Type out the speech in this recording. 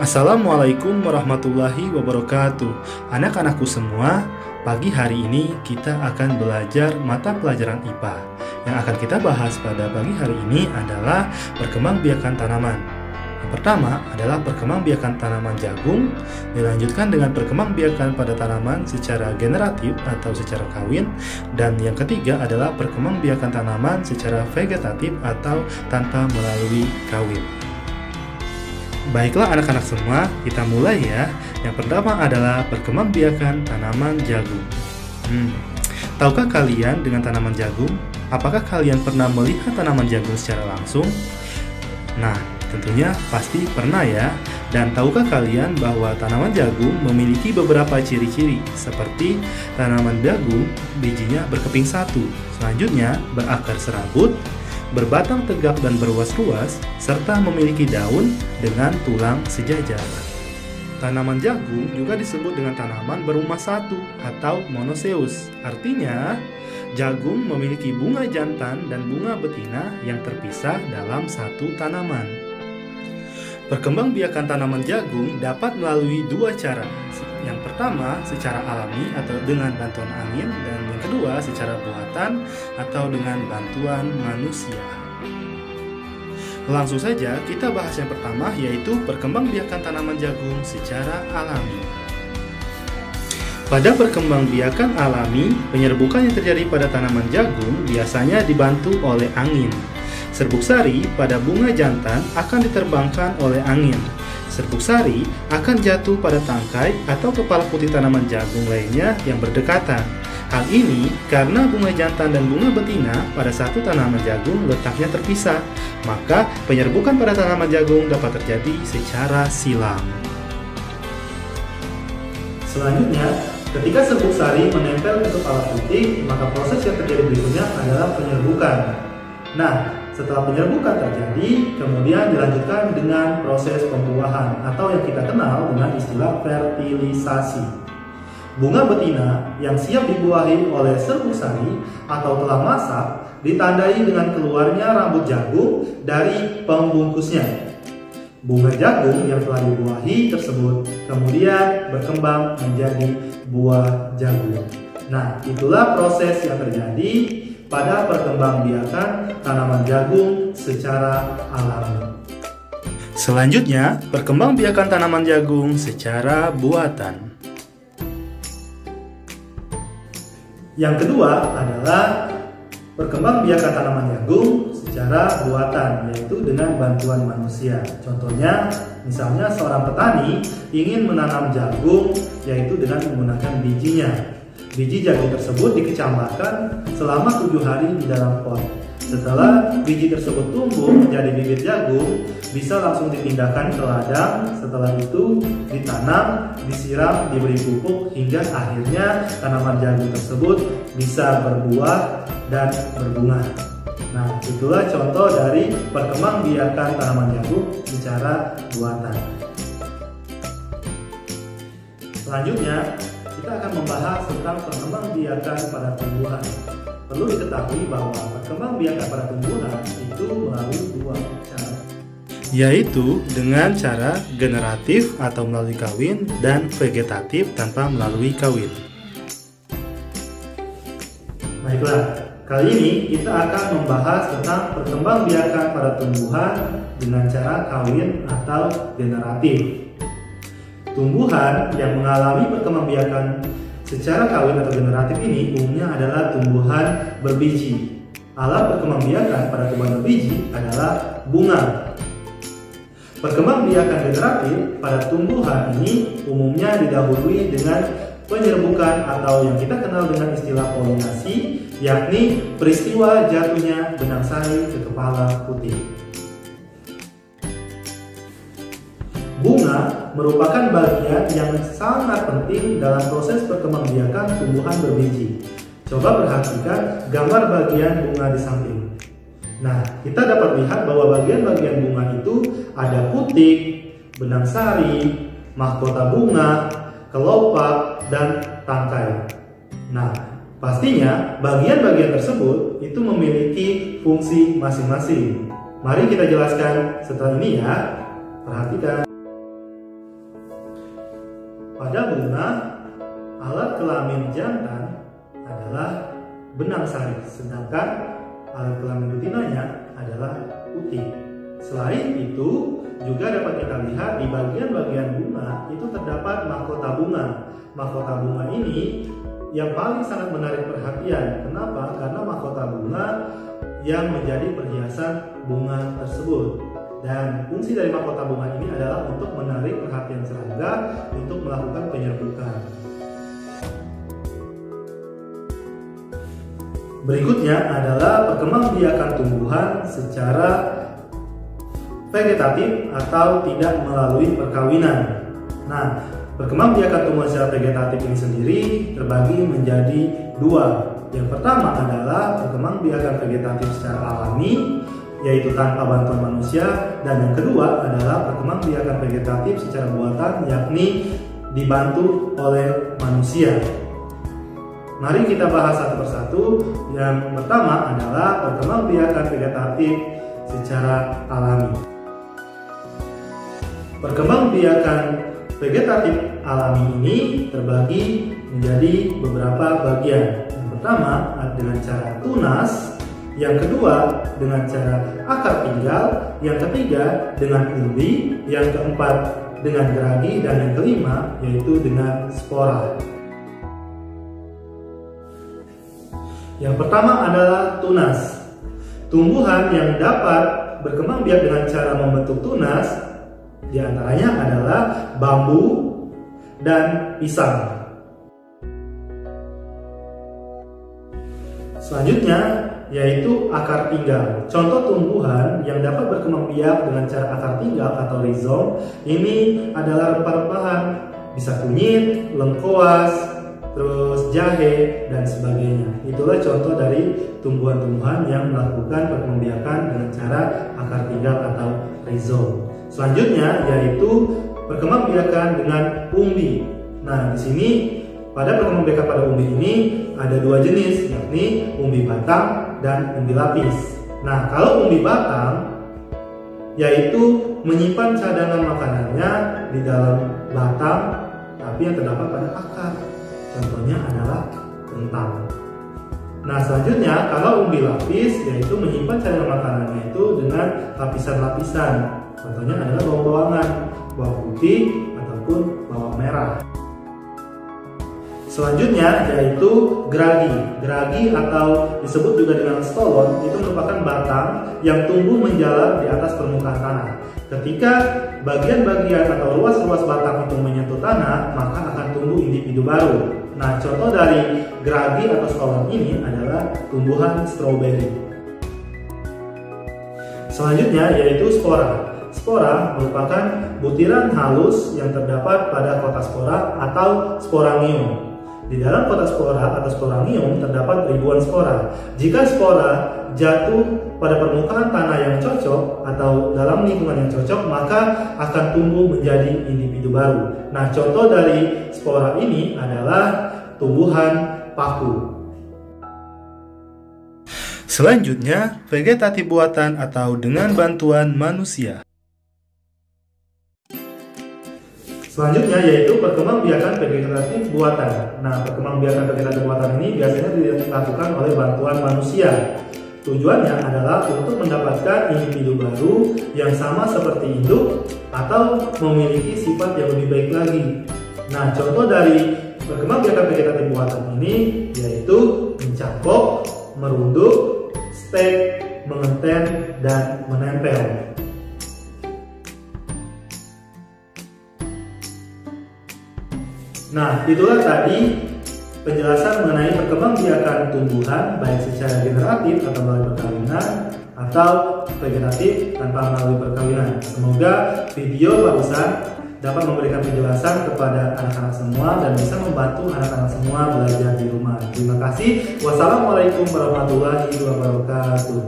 Assalamualaikum warahmatullahi wabarakatuh. Anak-anakku semua, pagi hari ini kita akan belajar mata pelajaran IPA. Yang akan kita bahas pada pagi hari ini adalah perkembangbiakan tanaman. Yang pertama adalah perkembangbiakan tanaman jagung, dilanjutkan dengan perkembangbiakan pada tanaman secara generatif atau secara kawin, dan yang ketiga adalah perkembangbiakan tanaman secara vegetatif atau tanpa melalui kawin. Baiklah anak-anak semua, kita mulai ya. Yang pertama adalah perkembangbiakan tanaman jagung. Tahukah kalian dengan tanaman jagung? Apakah kalian pernah melihat tanaman jagung secara langsung? Nah, tentunya pasti pernah ya. Dan tahukah kalian bahwa tanaman jagung memiliki beberapa ciri-ciri seperti tanaman jagung bijinya berkeping satu, selanjutnya berakar serabut, berbatang tegak dan berruas-ruas, serta memiliki daun dengan tulang sejajar. Tanaman jagung juga disebut dengan tanaman berumah satu atau monoseus. Artinya, jagung memiliki bunga jantan dan bunga betina yang terpisah dalam satu tanaman. Perkembangbiakan tanaman jagung dapat melalui dua cara. Yang pertama secara alami atau dengan bantuan angin, dan yang kedua secara buatan atau dengan bantuan manusia. Langsung saja kita bahas yang pertama, yaitu perkembangbiakan tanaman jagung secara alami. Pada perkembangbiakan alami, penyerbukan yang terjadi pada tanaman jagung biasanya dibantu oleh angin. Serbuk sari pada bunga jantan akan diterbangkan oleh angin. Serbuk sari akan jatuh pada tangkai atau kepala putih tanaman jagung lainnya yang berdekatan. Hal ini karena bunga jantan dan bunga betina pada satu tanaman jagung letaknya terpisah, maka penyerbukan pada tanaman jagung dapat terjadi secara silang. Selanjutnya, ketika serbuk sari menempel ke kepala putih, maka proses yang terjadi berikutnya adalah penyerbukan. Nah, setelah penyerbukan terjadi, kemudian dilanjutkan dengan proses pembuahan atau yang kita kenal dengan istilah fertilisasi. Bunga betina yang siap dibuahi oleh serbuk sari atau telah masak ditandai dengan keluarnya rambut jagung dari pembungkusnya. Bunga jagung yang telah dibuahi tersebut kemudian berkembang menjadi buah jagung. Nah, itulah proses yang terjadi pada perkembangbiakan tanaman jagung secara alami. Selanjutnya, perkembangbiakan tanaman jagung secara buatan. Yang kedua adalah perkembangbiakan tanaman jagung secara buatan, yaitu dengan bantuan manusia. Contohnya, misalnya seorang petani ingin menanam jagung, yaitu dengan menggunakan bijinya. Biji jagung tersebut dikecambahkan selama 7 hari di dalam pot. Setelah biji tersebut tumbuh menjadi bibit jagung, bisa langsung dipindahkan ke ladang. Setelah itu ditanam, disiram, diberi pupuk, hingga akhirnya tanaman jagung tersebut bisa berbuah dan berbunga. Nah, itulah contoh dari perkembangbiakan tanaman jagung secara buatan. Selanjutnya, kita akan membahas tentang perkembangbiakan pada tumbuhan. Perlu diketahui bahwa perkembangbiakan pada tumbuhan itu melalui dua cara, yaitu dengan cara generatif atau melalui kawin dan vegetatif tanpa melalui kawin. Baiklah, kali ini kita akan membahas tentang perkembangbiakan pada tumbuhan dengan cara kawin atau generatif. Tumbuhan yang mengalami perkembangbiakan secara kawin atau generatif ini umumnya adalah tumbuhan berbiji. Alat perkembangbiakan pada tumbuhan berbiji adalah bunga. Perkembangbiakan generatif pada tumbuhan ini umumnya didahului dengan penyerbukan atau yang kita kenal dengan istilah polinasi, yakni peristiwa jatuhnya benang sari ke kepala putih. Bunga merupakan bagian yang sangat penting dalam proses perkembangbiakan tumbuhan berbiji. Coba perhatikan gambar bagian bunga di samping. Nah, kita dapat lihat bahwa bagian-bagian bunga itu ada putik, benang sari, mahkota bunga, kelopak, dan tangkai. Nah, pastinya bagian-bagian tersebut itu memiliki fungsi masing-masing. Mari kita jelaskan setelah ini ya. Perhatikan. pada bunga, alat kelamin jantan adalah benang sari, sedangkan alat kelamin betinanya adalah putih. Selain itu, juga dapat kita lihat di bagian-bagian bunga itu terdapat mahkota bunga. Mahkota bunga ini yang paling sangat menarik perhatian. Kenapa? Karena mahkota bunga yang menjadi perhiasan bunga tersebut. Dan fungsi dari mahkota bunga ini adalah untuk menarik perhatian serangga untuk melakukan penyerbukan. Berikutnya adalah perkembangbiakan tumbuhan secara vegetatif atau tidak melalui perkawinan. Nah, perkembangbiakan tumbuhan secara vegetatif ini sendiri terbagi menjadi dua. Yang pertama adalah perkembangbiakan vegetatif secara alami, yaitu tanpa bantuan manusia, dan yang kedua adalah perkembangbiakan vegetatif secara buatan, yakni dibantu oleh manusia. Mari kita bahas satu persatu. Yang pertama adalah perkembangbiakan vegetatif secara alami. Perkembangbiakan vegetatif alami ini terbagi menjadi beberapa bagian. Yang pertama dengan cara tunas, yang kedua dengan cara akar tinggal, yang ketiga dengan umbi, yang keempat dengan geragi, dan yang kelima yaitu dengan spora. Yang pertama adalah tunas. Tumbuhan yang dapat berkembang biak dengan cara membentuk tunas diantaranya adalah bambu dan pisang. Selanjutnya yaitu akar tinggal. Contoh tumbuhan yang dapat berkembang biak dengan cara akar tinggal atau rizom ini adalah rempah-rempahan, bisa kunyit, lengkoas, terus jahe dan sebagainya. Itulah contoh dari tumbuhan-tumbuhan yang melakukan perkembangbiakan dengan cara akar tinggal atau rizom. Selanjutnya yaitu perkembangbiakan dengan umbi. Nah, di sini pada perkembangbiakan pada umbi ini ada dua jenis, yakni umbi batang dan umbi lapis. Nah, kalau umbi batang yaitu menyimpan cadangan makanannya di dalam batang, tapi yang terdapat pada akar. Contohnya adalah kentang. Nah, selanjutnya kalau umbi lapis yaitu menyimpan cadangan makanannya itu dengan lapisan-lapisan. Contohnya adalah bawang-bawangan, bawang putih ataupun bawang merah. Selanjutnya yaitu geragi. Geragi atau disebut juga dengan stolon itu merupakan batang yang tumbuh menjalar di atas permukaan tanah. Ketika bagian-bagian atau ruas-ruas batang itu menyentuh tanah, maka akan tumbuh individu baru. Nah, contoh dari geragi atau stolon ini adalah tumbuhan stroberi. Selanjutnya yaitu spora. Spora merupakan butiran halus yang terdapat pada kotak spora atau sporangium. Di dalam kotak spora atau sporangium terdapat ribuan spora. Jika spora jatuh pada permukaan tanah yang cocok atau dalam lingkungan yang cocok, maka akan tumbuh menjadi individu baru. Nah, contoh dari spora ini adalah tumbuhan paku. Selanjutnya, vegetatif buatan atau dengan bantuan manusia. Selanjutnya yaitu perkembangbiakan vegetatif buatan. Nah, perkembangbiakan vegetatif buatan ini biasanya dilakukan oleh bantuan manusia. Tujuannya adalah untuk mendapatkan individu baru yang sama seperti induk atau memiliki sifat yang lebih baik lagi. Nah, contoh dari perkembangbiakan vegetatif buatan ini yaitu mencangkok, merunduk, stek, mengenten, dan menempel. Nah, itulah tadi penjelasan mengenai perkembangbiakan tumbuhan baik secara generatif atau melalui perkawinan atau vegetatif tanpa melalui perkawinan. Semoga video barusan dapat memberikan penjelasan kepada anak-anak semua dan bisa membantu anak-anak semua belajar di rumah. Terima kasih. Wassalamualaikum warahmatullahi wabarakatuh.